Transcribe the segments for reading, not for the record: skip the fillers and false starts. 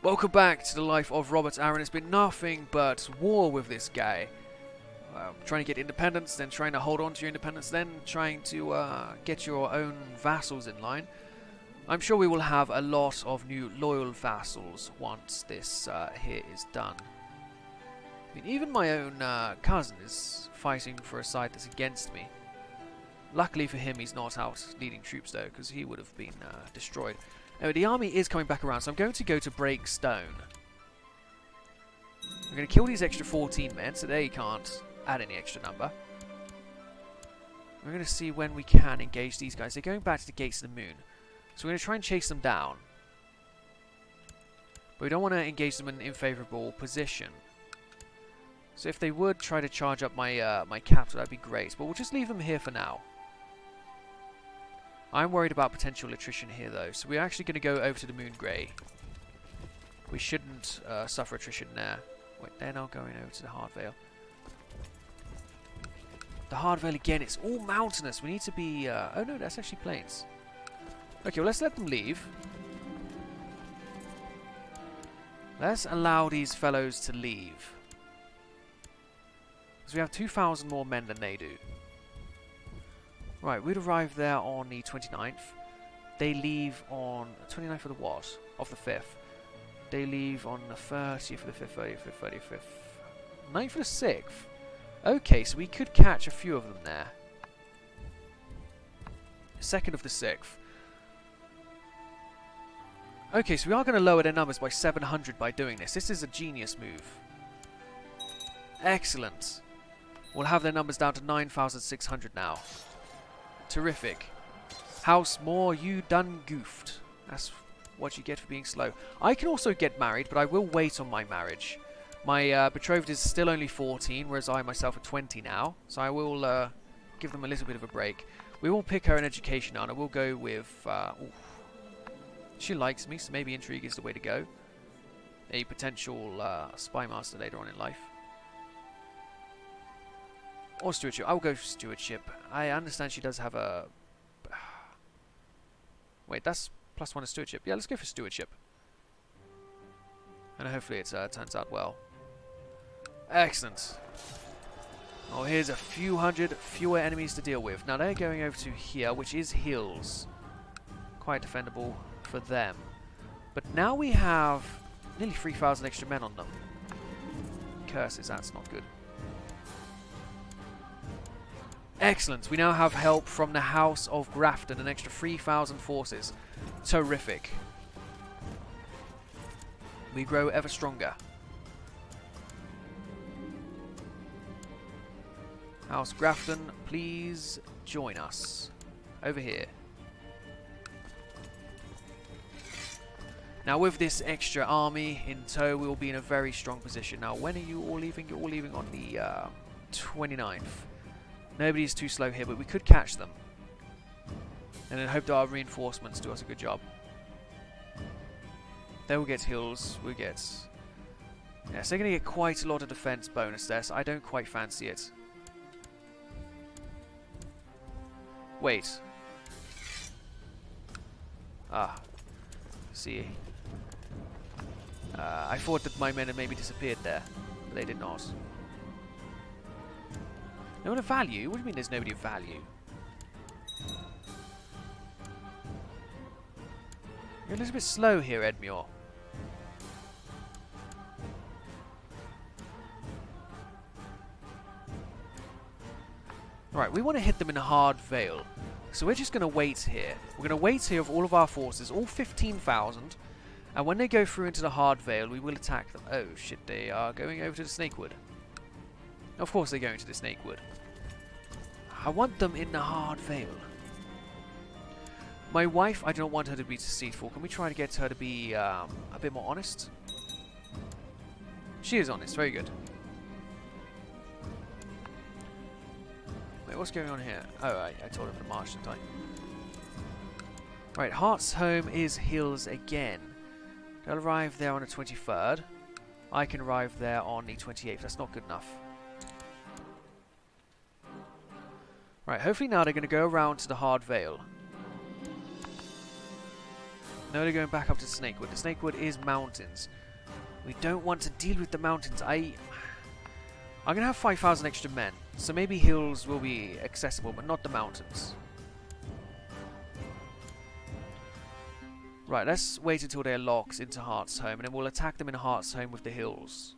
Welcome back to the life of Robert Arryn. It's been nothing but war with this guy. Trying to get independence, then trying to hold on to your independence, then trying to get your own vassals in line. I'm sure we will have a lot of new loyal vassals once this here is done. I mean, even my own cousin is fighting for a side that's against me. Luckily for him, he's not out leading troops though, because he would have been destroyed. Anyway, the army is coming back around, so I'm going to go to break stone. I'm going to kill these extra 14 men, so they can't add any extra number. We're going to see when we can engage these guys. They're going back to the gates of the moon, so we're going to try and chase them down. But we don't want to engage them in an unfavourable position. So if they would try to charge up my my capital, that'd be great. But we'll just leave them here for now. I'm worried about potential attrition here, though, so we're actually going to go over to the Moon Grey. We shouldn't suffer attrition there. Wait, they're now going over to the Hard Vale. The Hard Vale again, it's all mountainous. We need to be... oh no, that's actually plains. Okay, well, let's let them leave. Let's allow these fellows to leave. Because we have 2,000 more men than they do. Right, we'd arrive there on the 29th. They leave on the 29th of the what? Of the 5th. They leave on the 30th of the 5th, 35th, 35th. 9th of the 6th. Okay, so we could catch a few of them there. 2nd of the 6th. Okay, so we are going to lower their numbers by 700 by doing this. This is a genius move. Excellent. We'll have their numbers down to 9,600 now. Terrific. House Moore, you done goofed. That's what you get for being slow. I can also get married, but I will wait on my marriage. My betrothed is still only 14, whereas I myself are 20 now. So I will give them a little bit of a break. We will pick her an education now, and I will go with... she likes me, so maybe intrigue is the way to go. A potential spy master later on in life. Or stewardship. I will go for stewardship. I understand she does have a... Wait, that's +1 to stewardship. Yeah, let's go for stewardship. And hopefully it turns out well. Excellent. Oh, here's a few hundred fewer enemies to deal with. Now they're going over to here, which is hills. Quite defendable for them. But now we have nearly 3,000 extra men on them. Curses, that's not good. Excellent. We now have help from the House of Grafton, an extra 3,000 forces. Terrific. We grow ever stronger. House Grafton, please join us. Over here. Now with this extra army in tow, we will be in a very strong position. Now when are you all leaving? You're all leaving on the 29th. Nobody's too slow here, but we could catch them. And then hope that our reinforcements do us a good job. They will get hills, we'll get... Yes, they're going to get quite a lot of defense bonus there, so I don't quite fancy it. Wait. Ah. See. I thought that my men had maybe disappeared there, but they did not. No one of value? What do you mean there's nobody of value? You're a little bit slow here, Edmure. Alright, we want to hit them in a Hard Vale. So we're just going to wait here. We're going to wait here with all of our forces, all 15,000. And when they go through into the Hard Vale, we will attack them. Oh shit, they are going over to the Snakewood. Of course they're going to the Snakewood. I want them in the Hard Vale. My wife, I don't want her to be deceitful. Can we try to get her to be a bit more honest? She is honest, very good. Wait, what's going on here? Oh, I told him to march, didn't I? Right, Heart's home is hills again. They'll arrive there on the 23rd. I can arrive there on the 28th. That's not good enough. Right, hopefully now they're going to go around to the Hard Vale. No, they're going back up to Snakewood. The Snakewood is mountains. We don't want to deal with the mountains. I'm going to have 5,000 extra men. So maybe hills will be accessible, but not the mountains. Right, let's wait until they're locked into Heartsholme, and then we'll attack them in Heartsholme with the hills.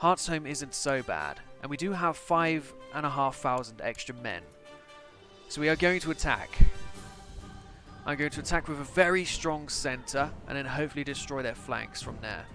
Heartsholme isn't so bad, and we do have 5,500 extra men. So we are going to attack. I'm going to attack with a very strong centre, and then hopefully destroy their flanks from there.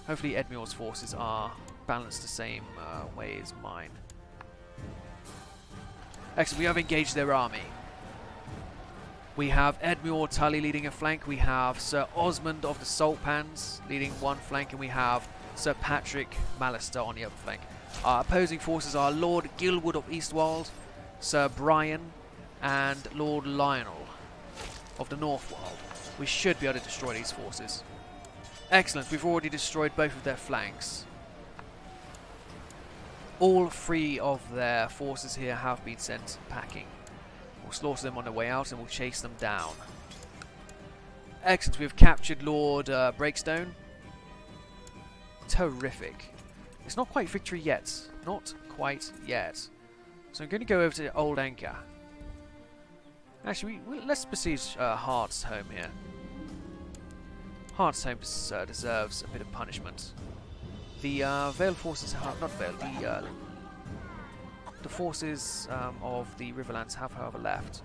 Hopefully Edmure's forces are balanced the same way as mine. Excellent, we have engaged their army. We have Edmure Tully leading a flank, we have Sir Osmond of the Saltpans leading one flank, and we have Sir Patrick Mallister on the other flank. Our opposing forces are Lord Gilwood of Eastwald, Sir Brian, and Lord Lionel of the Northwold. We should be able to destroy these forces. Excellent, we've already destroyed both of their flanks. All three of their forces here have been sent packing. We'll slaughter them on their way out and we'll chase them down. Excellent, we've captured Lord Breakstone. Terrific. It's not quite victory yet. Not quite yet. So I'm going to go over to Old Anchor. Actually, let's besiege Heartsholme here. Heartsholme deserves a bit of punishment. The Vale forces have... not Vale, the forces of the Riverlands have, however, left.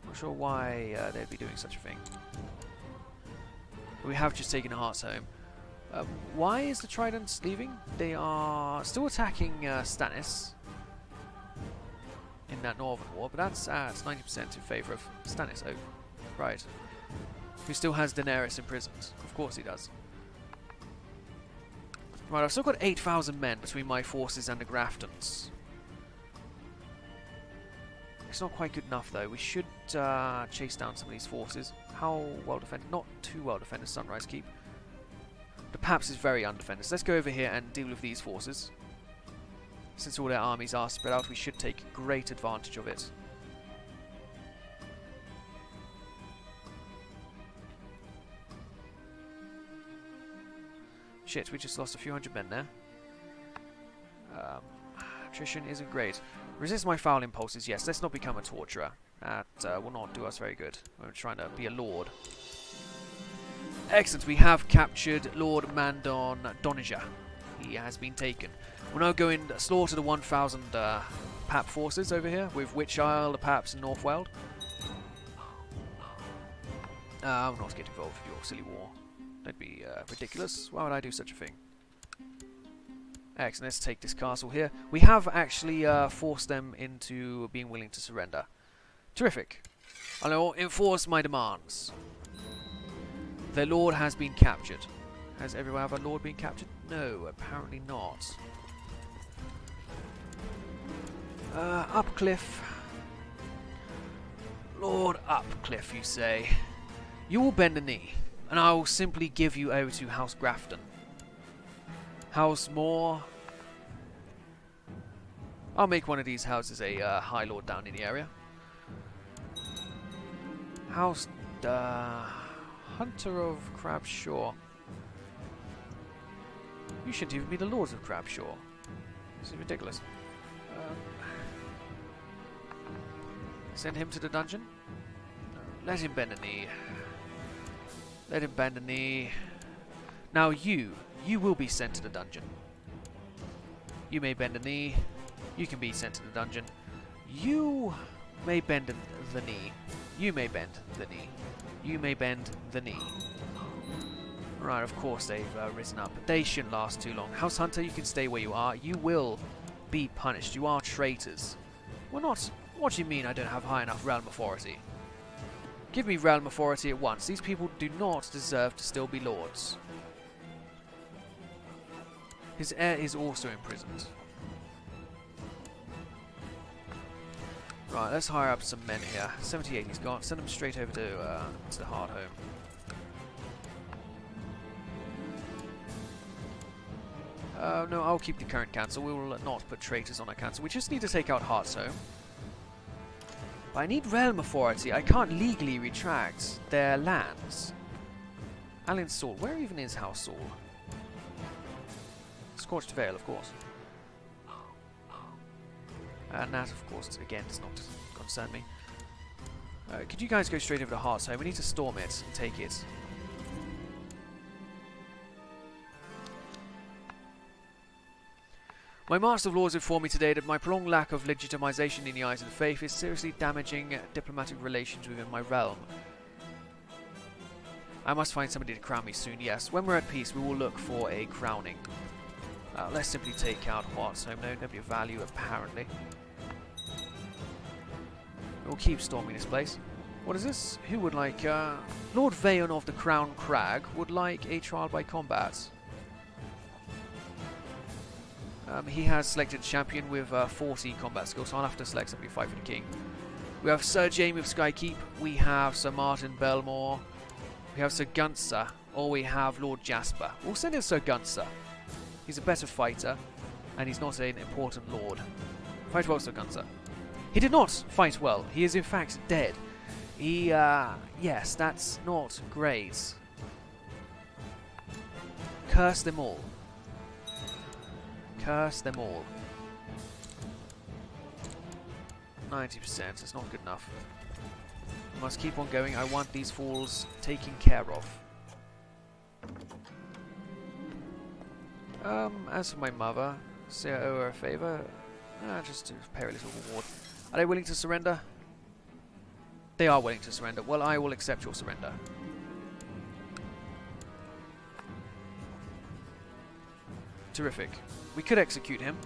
Not sure why they'd be doing such a thing. But we have just taken Heartsholme. Why is the Tridents leaving? They are still attacking Stannis in that northern war, but that's at 90% in favour of Stannis. Oh, right. Who still has Daenerys imprisoned. Of course he does. Right, I've still got 8,000 men between my forces and the Graftons. It's not quite good enough though. We should chase down some of these forces. How well defended? Not too well defended, Sunrise Keep. The Paps is very undefended. So let's go over here and deal with these forces. Since all their armies are spread out, we should take great advantage of it. Shit, we just lost a few hundred men there. Attrition isn't great. Resist my foul impulses, yes. Let's not become a torturer. That will not do us very good. We're trying to be a lord. Excellent, we have captured Lord Mandon Doniger. He has been taken. We're now going to slaughter the 1,000 Pap forces over here with Witch Isle, the Paps, and Northweld. I'll not get involved with your silly war. Don't be ridiculous. Why would I do such a thing? Excellent, let's take this castle here. We have actually forced them into being willing to surrender. Terrific. I'll enforce my demands. Their lord has been captured. Has every other lord been captured? No, apparently not. Upcliff. Lord Upcliff, you say. You will bend the knee, and I will simply give you over to House Grafton. House Moore. I'll make one of these houses a High Lord down in the area. House Hunter of Crabshaw. You shouldn't even be the Lords of Crabshaw. This is ridiculous. Send him to the dungeon? No, let him bend a knee. Let him bend a knee. Now you will be sent to the dungeon. You may bend a knee. You can be sent to the dungeon. You may bend the knee. You may bend the knee. You may bend the knee. Right, of course they've risen up. But they shouldn't last too long. House Hunter, you can stay where you are. You will be punished. You are traitors. Well, not... What do you mean I don't have high enough realm authority? Give me realm authority at once. These people do not deserve to still be lords. His heir is also imprisoned. Right, let's hire up some men here. 78 he's got. Send them straight over to the Hardhome. No, I'll keep the current council. We will not put traitors on our council. We just need to take out Heartsholme. But I need realm authority. I can't legally retract their lands. Alien Saul. Where even is House Saul? Scorched Vale, of course. And that, of course, again, does not concern me. Could you guys go straight over to Heart's Home? We need to storm it and take it. My Master of Laws informed me today that my prolonged lack of legitimization in the eyes of the faith is seriously damaging diplomatic relations within my realm. I must find somebody to crown me soon, yes. When we're at peace, we will look for a crowning. Let's simply take out Heart's Home. No, nobody of value, apparently. We'll keep storming this place. What is this? Who would like... Lord Vayon of the Crown Crag would like a trial by combat. He has selected champion with 40 combat skills, so I'll have to select somebody to fight for the king. We have Sir Jaime of Skykeep, we have Sir Martin Belmore, we have Sir Gunser, or we have Lord Jasper. We'll send in Sir Gunser. He's a better fighter, and he's not an important lord. Fight well, Sir Gunser. He did not fight well. He is in fact dead. He, yes, that's not great. Curse them all. Curse them all. 90%, it's not good enough. We must keep on going. I want these fools taken care of. As for my mother, say I owe her a favour. Just to pay her a little reward. Are they willing to surrender? They are willing to surrender. Well, I will accept your surrender. Terrific. We could execute him.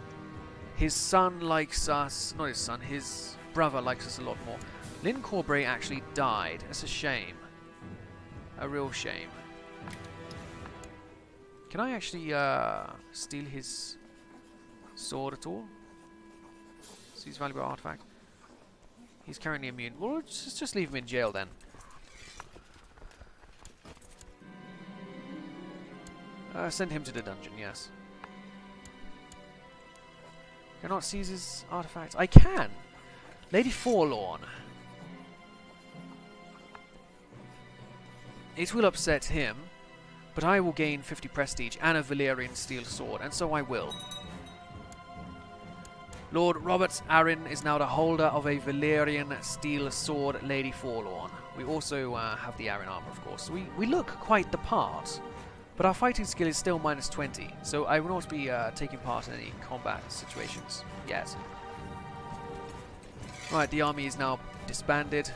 His son likes us... Not his son, his brother likes us a lot more. Lynn Corbray actually died. That's a shame. A real shame. Can I actually steal his sword at all? Seize valuable artifact. He's currently immune. Well, let's just leave him in jail then. Send him to the dungeon, yes. Cannot seize his artifacts. I can! Lady Forlorn. It will upset him, but I will gain 50 prestige and a Valyrian steel sword, and so I will. Lord Robert Arryn is now the holder of a Valyrian steel sword, Lady Forlorn. We also have the Arryn armor, of course. So we look quite the part, but our fighting skill is still minus 20, so I will not be taking part in any combat situations yet. Right, the army is now disbanded.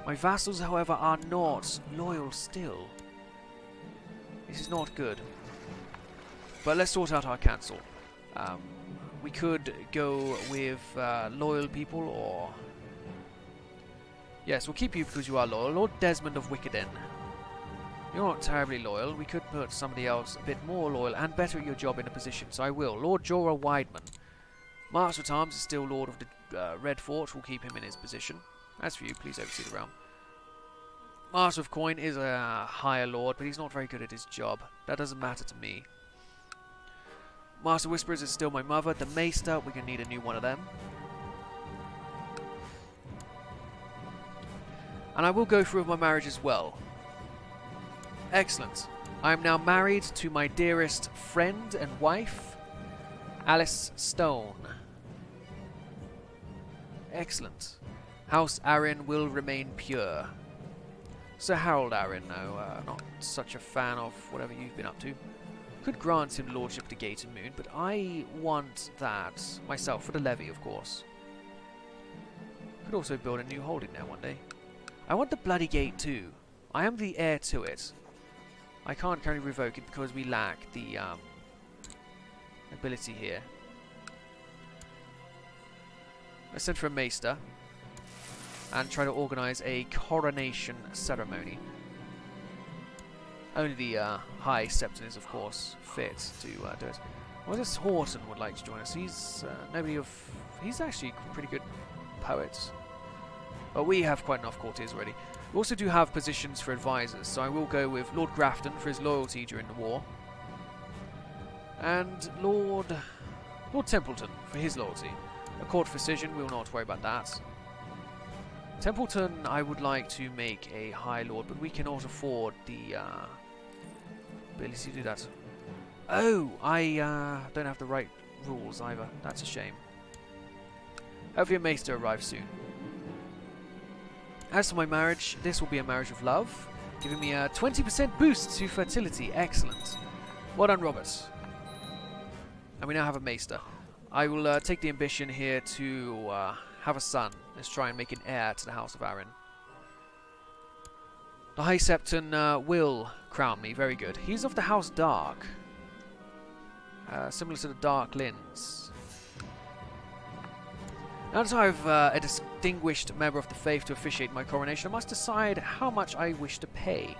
My vassals, however, are not loyal still. This is not good. But let's sort out our council. We could go with loyal people, or... Yes, we'll keep you because you are loyal. Lord Desmond of Wickeden. You're not terribly loyal. We could put somebody else a bit more loyal and better at your job in a position, so I will. Lord Jorah Wideman. Master at Arms is still Lord of the Red Fort. We'll keep him in his position. As for you, please oversee the realm. Master of Coin is a higher lord, but he's not very good at his job. That doesn't matter to me. Master Whisperers is still my mother. The Maester, we're going to need a new one of them. And I will go through with my marriage as well. Excellent. I am now married to my dearest friend and wife, Alice Stone. Excellent. House Arryn will remain pure. Sir Harold Arryn, no, not such a fan of whatever you've been up to. Could grant him lordship to Gate and Moon, but I want that myself for the levy, of course. Could also build a new holding there one day. I want the Bloody Gate too. I am the heir to it. I can't currently revoke it because we lack the ability here. Let's send for a Maester and try to organise a coronation ceremony. Only the High Septon is, of course, fit to do it. Well, this Horton would like to join us. He's he's actually a pretty good poet. But we have quite enough courtiers already. We also do have positions for advisors, so I will go with Lord Grafton for his loyalty during the war. And Lord Templeton for his loyalty. A court physician, we will not worry about that. Templeton, I would like to make a High Lord, but we cannot afford the ability to do that. Oh, I don't have the right rules either. That's a shame. Hopefully a Maester arrives soon. As for my marriage, this will be a marriage of love, giving me a 20% boost to fertility. Excellent. Well done, Robert. And we now have a Maester. I will take the ambition here to have a son. Let's try and make an heir to the House of Arryn. The High Septon will crown me. Very good. He's of the House Dark. Similar to the Dark Lins. Now that I have a distinguished member of the faith to officiate my coronation, I must decide how much I wish to pay.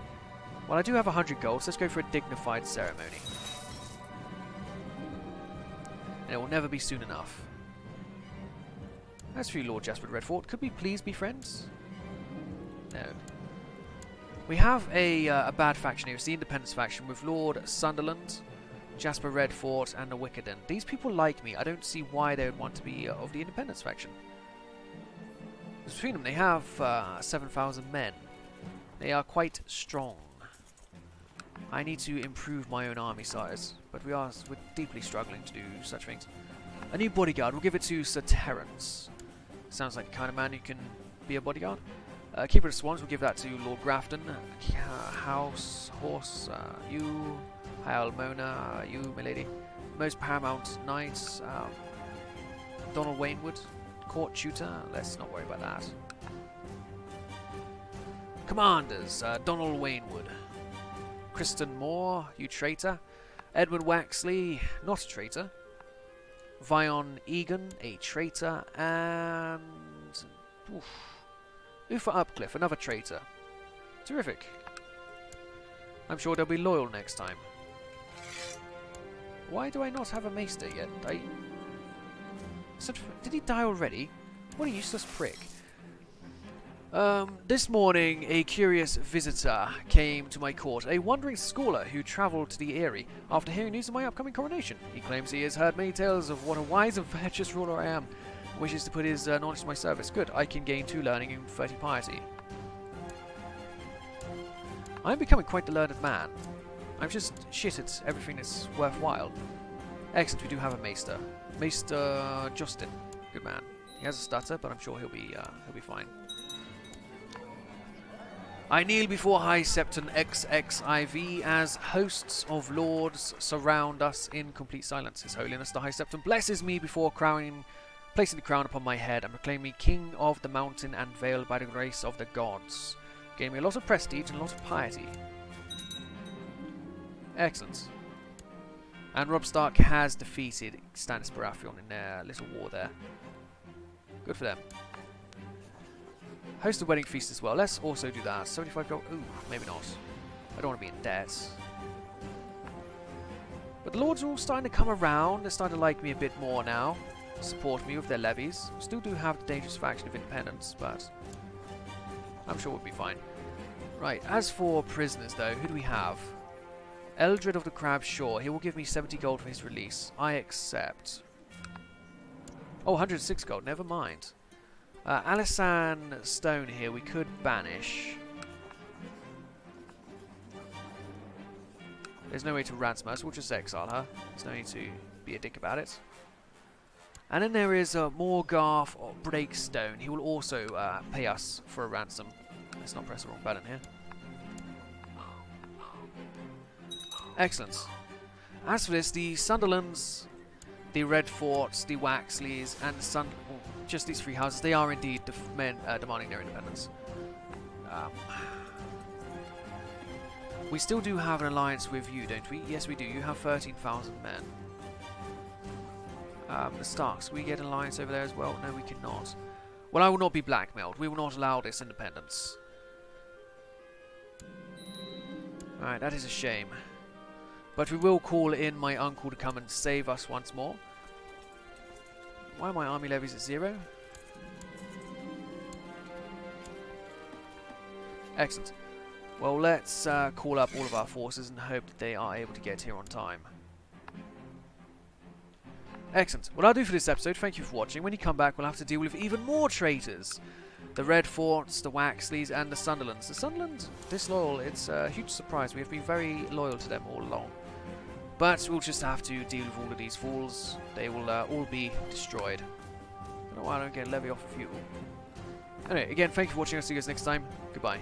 Well, I do have 100 gold, so let's go for a dignified ceremony. And it will never be soon enough. As for you, Lord Jasper Redfort, could we please be friends? No. We have a bad faction here. It's the Independence faction with Lord Sunderland, Jasper Redfort, and the Wickerden. These people like me. I don't see why they would want to be of the Independence faction. Because between them, they have 7,000 men. They are quite strong. I need to improve my own army size, but we're deeply struggling to do such things. A new bodyguard. We'll give it to Sir Terence. Sounds like the kind of man who can be a bodyguard. Keeper of Swans. We'll give that to Lord Grafton. House Horse. You. Hi Almona, you, my lady. Most Paramount Knights, Donald Wainwood, Court Tutor, let's not worry about that. Commanders, Donald Wainwood, Kristen Moore, you traitor. Edward Waxley, not a traitor. Vion Egan, a traitor. And Ufa Upcliffe, another traitor. Terrific. I'm sure they'll be loyal next time. Why do I not have a Maester yet? Did he die already? What a useless prick. This morning, a curious visitor came to my court, a wandering scholar who travelled to the Eyrie after hearing news of my upcoming coronation. He claims he has heard many tales of what a wise and virtuous ruler I am, and wishes to put his knowledge to my service. Good, I can gain 2 learning and 30 piety. I am becoming quite the learned man. I'm just shit at everything that's worthwhile. Excellent, we do have a Maester. Maester Justin. Good man. He has a stutter, but I'm sure he'll be fine. I kneel before High Septon XXIV as hosts of lords surround us in complete silence. His Holiness the High Septon blesses me before placing the crown upon my head and proclaiming me King of the Mountain and Vale by the grace of the gods. Gave me a lot of prestige and a lot of piety. Excellent. And Robb Stark has defeated Stannis Baratheon in their little war there. Good for them. Host a wedding feast as well. Let's also do that. 75 gold. Ooh, maybe not. I don't want to be in debt. But the lords are all starting to come around. They're starting to like me a bit more now. Support me with their levies. We still do have the dangerous faction of independence, but I'm sure we'll be fine. Right, as for prisoners though, who do we have? Eldred of the Crab Shore. He will give me 70 gold for his release. I accept. Oh, 106 gold. Never mind. Alisan Stone here. We could banish. There's no way to ransom her, so we'll just exile her. There's no need to be a dick about it. And then there is Morgarth Breakstone. He will also pay us for a ransom. Let's not press the wrong button here. Excellent. As for this, the Sunderlands, the Redforts, the Waxleys, and just these 3 houses, they are indeed demanding their independence. We still do have an alliance with you, don't we? Yes, we do. You have 13,000 men. The Starks, we get an alliance over there as well? No, we cannot. Well, I will not be blackmailed. We will not allow this independence. Alright, that is a shame. But we will call in my uncle to come and save us once more. Why are my army levies at 0? Excellent. Well, let's call up all of our forces and hope that they are able to get here on time. Excellent. Well, I'll do for this episode. Thank you for watching. When you come back, we'll have to deal with even more traitors. the Red Forts, the Waxleys, and the Sunderlands. The Sunderland, disloyal, it's a huge surprise. We have been very loyal to them all along. But we'll just have to deal with all of these fools. They will all be destroyed. I don't know why I don't get a levy off of you. Anyway, again, thank you for watching. I'll see you guys next time. Goodbye.